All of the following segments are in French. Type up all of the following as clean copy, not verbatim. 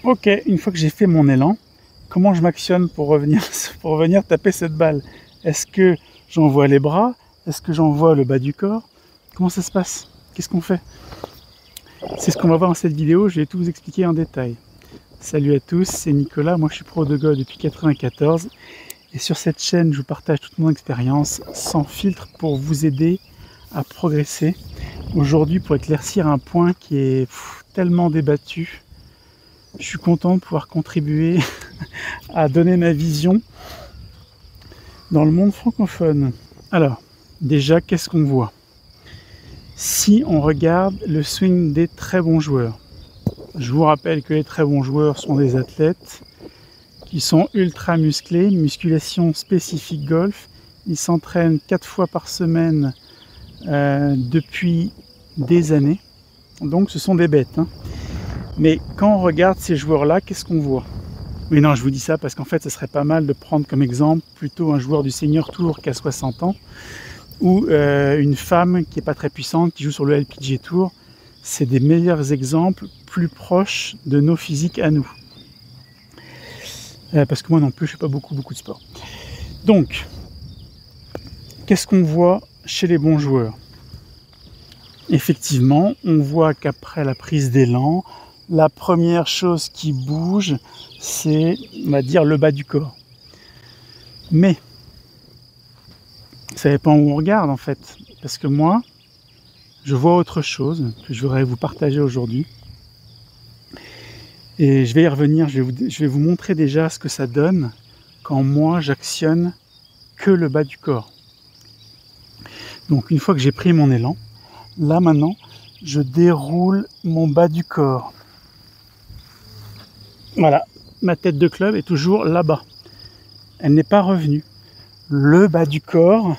Ok, une fois que j'ai fait mon élan, comment je m'actionne pour revenir, pour revenir taper cette balle? Est-ce que j'envoie les bras? Est-ce que j'envoie le bas du corps? Comment ça se passe? Qu'est-ce qu'on fait? C'est ce qu'on va voir dans cette vidéo, je vais tout vous expliquer en détail. Salut à tous, c'est Nicolas, moi je suis pro de golf depuis 1994 et sur cette chaîne je vous partage toute mon expérience sans filtre pour vous aider à progresser. Aujourd'hui pour éclaircir un point qui est tellement débattu, je suis content de pouvoir contribuer à donner ma vision dans le monde francophone. Alors, déjà, qu'est-ce qu'on voit? Si on regarde le swing des très bons joueurs, je vous rappelle que les très bons joueurs sont des athlètes qui sont ultra musclés, musculation spécifique golf. Ils s'entraînent 4 fois par semaine depuis des années. Donc ce sont des bêtes. Hein. Mais quand on regarde ces joueurs-là, qu'est-ce qu'on voit? Mais non, je vous dis ça parce qu'en fait, ce serait pas mal de prendre comme exemple plutôt un joueur du Senior Tour qui a 60 ans ou une femme qui n'est pas très puissante, qui joue sur le LPGA Tour. C'est des meilleurs exemples plus proches de nos physiques à nous. Parce que moi non plus, je ne fais pas beaucoup de sport. Donc, qu'est-ce qu'on voit chez les bons joueurs? Effectivement, on voit qu'après la prise d'élan, la première chose qui bouge, c'est, on va dire, le bas du corps. Mais, ça dépend où on regarde en fait. Parce que moi, je vois autre chose que je voudrais vous partager aujourd'hui. Et je vais y revenir, je vais vous montrer déjà ce que ça donne quand moi j'actionne que le bas du corps. Donc une fois que j'ai pris mon élan, là maintenant, je déroule mon bas du corps. Voilà, ma tête de club est toujours là-bas. Elle n'est pas revenue. Le bas du corps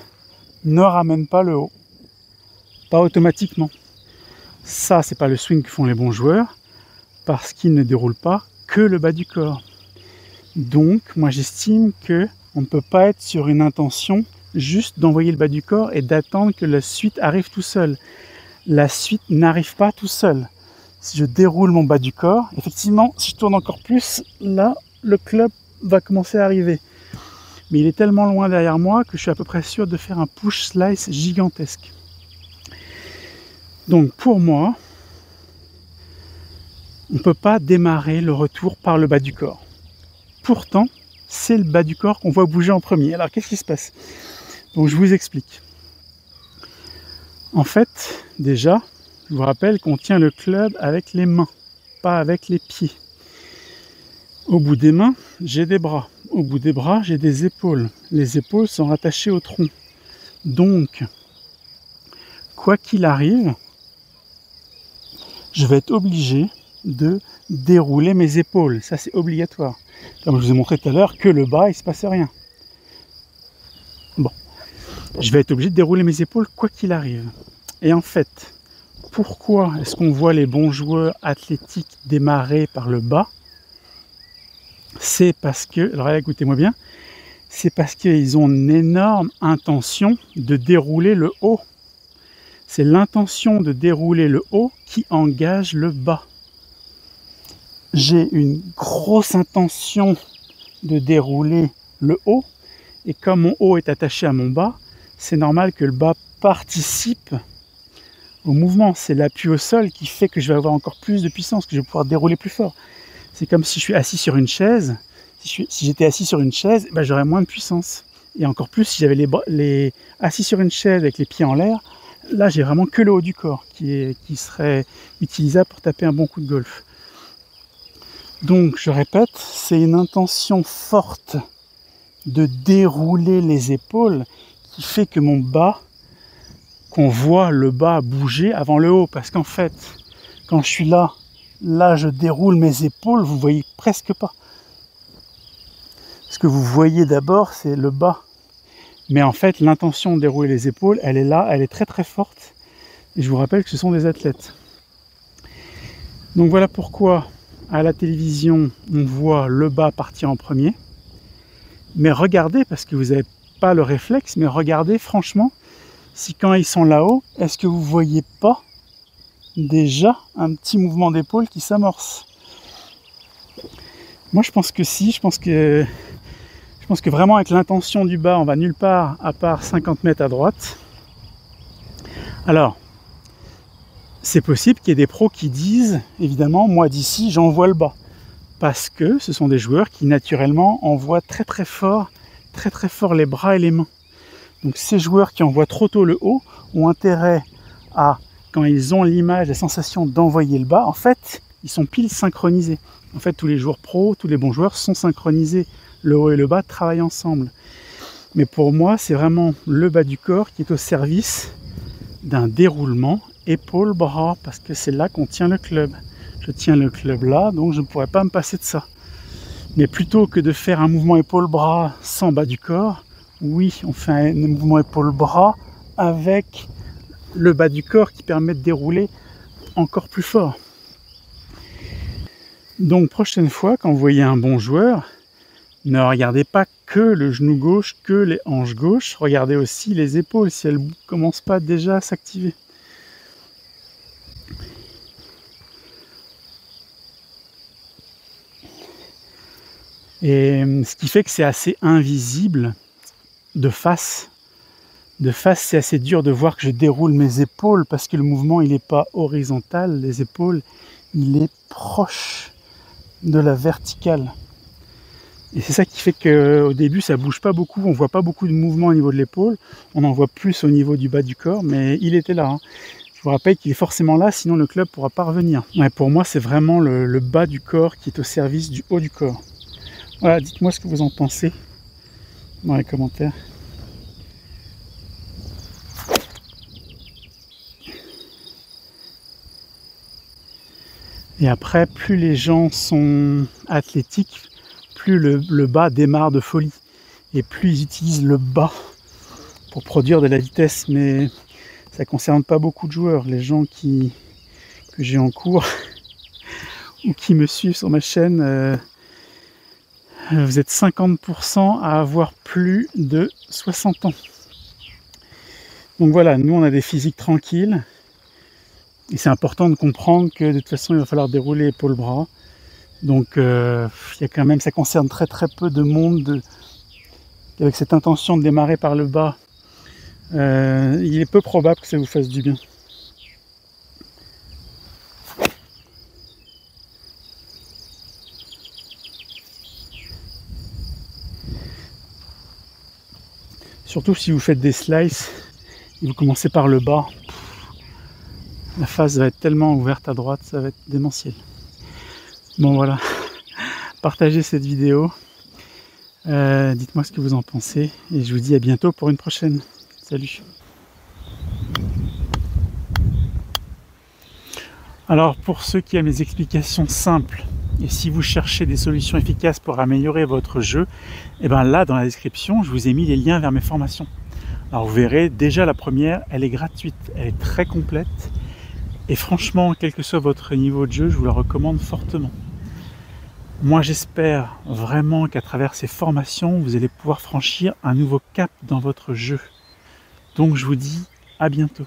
ne ramène pas le haut. Pas automatiquement. Ça, c'est pas le swing que font les bons joueurs parce qu'ils ne déroulent pas que le bas du corps. Donc, moi j'estime que on ne peut pas être sur une intention juste d'envoyer le bas du corps et d'attendre que la suite arrive tout seul. La suite n'arrive pas tout seul. Si je déroule mon bas du corps, effectivement, si je tourne encore plus, là, le club va commencer à arriver. Mais il est tellement loin derrière moi que je suis à peu près sûr de faire un push slice gigantesque. Donc pour moi, on ne peut pas démarrer le retour par le bas du corps. Pourtant, c'est le bas du corps qu'on voit bouger en premier. Alors qu'est-ce qui se passe? Donc je vous explique. En fait, déjà, je vous rappelle qu'on tient le club avec les mains, pas avec les pieds. Au bout des mains, j'ai des bras. Au bout des bras, j'ai des épaules. Les épaules sont rattachées au tronc. Donc, quoi qu'il arrive, je vais être obligé de dérouler mes épaules. Ça, c'est obligatoire. Comme je vous ai montré tout à l'heure, que le bas, il ne se passe rien. Bon, je vais être obligé de dérouler mes épaules quoi qu'il arrive. Et en fait, pourquoi est-ce qu'on voit les bons joueurs athlétiques démarrer par le bas? C'est parce que, alors là, écoutez-moi bien, c'est parce qu'ils ont une énorme intention de dérouler le haut. C'est l'intention de dérouler le haut qui engage le bas. J'ai une grosse intention de dérouler le haut, et comme mon haut est attaché à mon bas, c'est normal que le bas participe au mouvement. C'est l'appui au sol qui fait que je vais avoir encore plus de puissance, que je vais pouvoir dérouler plus fort. C'est comme si je suis assis sur une chaise. Si j'étais assis sur une chaise, ben j'aurais moins de puissance. Et encore plus, si j'avais assis sur une chaise avec les pieds en l'air, là j'ai vraiment que le haut du corps qui serait utilisable pour taper un bon coup de golf. Donc je répète, c'est une intention forte de dérouler les épaules qui fait que mon bas, qu'on voit le bas bouger avant le haut. Parce qu'en fait, quand je suis là, je déroule mes épaules, vous voyez presque pas. Ce que vous voyez d'abord, c'est le bas. Mais en fait, l'intention de dérouler les épaules, elle est là, elle est très très forte. Et je vous rappelle que ce sont des athlètes. Donc voilà pourquoi, à la télévision, on voit le bas partir en premier. Mais regardez, parce que vous n'avez pas le réflexe, mais regardez franchement, si quand ils sont là-haut, est-ce que vous ne voyez pas déjà un petit mouvement d'épaule qui s'amorce? Moi je pense que si, je pense que vraiment avec l'intention du bas, on va nulle part à part 50 mètres à droite. Alors, c'est possible qu'il y ait des pros qui disent, évidemment, moi d'ici, j'envoie le bas. Parce que ce sont des joueurs qui naturellement envoient très très fort les bras et les mains. Donc ces joueurs qui envoient trop tôt le haut ont intérêt à, quand ils ont l'image, la sensation d'envoyer le bas, en fait, ils sont pile synchronisés. En fait, tous les joueurs pros, tous les bons joueurs sont synchronisés. Le haut et le bas travaillent ensemble. Mais pour moi, c'est vraiment le bas du corps qui est au service d'un déroulement épaule-bras, parce que c'est là qu'on tient le club. Je tiens le club là, donc je ne pourrais pas me passer de ça. Mais plutôt que de faire un mouvement épaule-bras sans bas du corps, oui, on fait un mouvement épaule-bras avec le bas du corps qui permet de dérouler encore plus fort. Donc prochaine fois, quand vous voyez un bon joueur, ne regardez pas que le genou gauche, que les hanches gauches, regardez aussi les épaules si elles ne commencent pas déjà à s'activer. Et ce qui fait que c'est assez invisible de face. De face, c'est assez dur de voir que je déroule mes épaules parce que le mouvement, il n'est pas horizontal. Les épaules, il est proche de la verticale. Et c'est ça qui fait qu'au début, ça bouge pas beaucoup. On voit pas beaucoup de mouvement au niveau de l'épaule. On en voit plus au niveau du bas du corps, mais il était là. Hein. Je vous rappelle qu'il est forcément là, sinon le club ne pourra pas revenir. Ouais, pour moi, c'est vraiment le bas du corps qui est au service du haut du corps. Voilà, dites-moi ce que vous en pensez dans les commentaires. Et après, plus les gens sont athlétiques, plus le bas démarre de folie. Et plus ils utilisent le bas pour produire de la vitesse. Mais ça ne concerne pas beaucoup de joueurs. Les gens que j'ai en cours ou qui me suivent sur ma chaîne, vous êtes 50% à avoir plus de 60 ans. Donc voilà, nous on a des physiques tranquilles. Et c'est important de comprendre que de toute façon il va falloir dérouler épaule-bras. Donc il y a quand même, ça concerne très peu de monde avec cette intention de démarrer par le bas. Il est peu probable que ça vous fasse du bien. Surtout si vous faites des slices et vous commencez par le bas, la face va être tellement ouverte à droite, ça va être démentiel. Bon voilà, partagez cette vidéo, dites-moi ce que vous en pensez et je vous dis à bientôt pour une prochaine. Salut. Alors pour ceux qui aiment les explications simples, et si vous cherchez des solutions efficaces pour améliorer votre jeu, et bien là dans la description, je vous ai mis les liens vers mes formations. Alors vous verrez, déjà la première, elle est gratuite, elle est très complète. Et franchement, quel que soit votre niveau de jeu, je vous la recommande fortement. Moi j'espère vraiment qu'à travers ces formations, vous allez pouvoir franchir un nouveau cap dans votre jeu. Donc je vous dis à bientôt.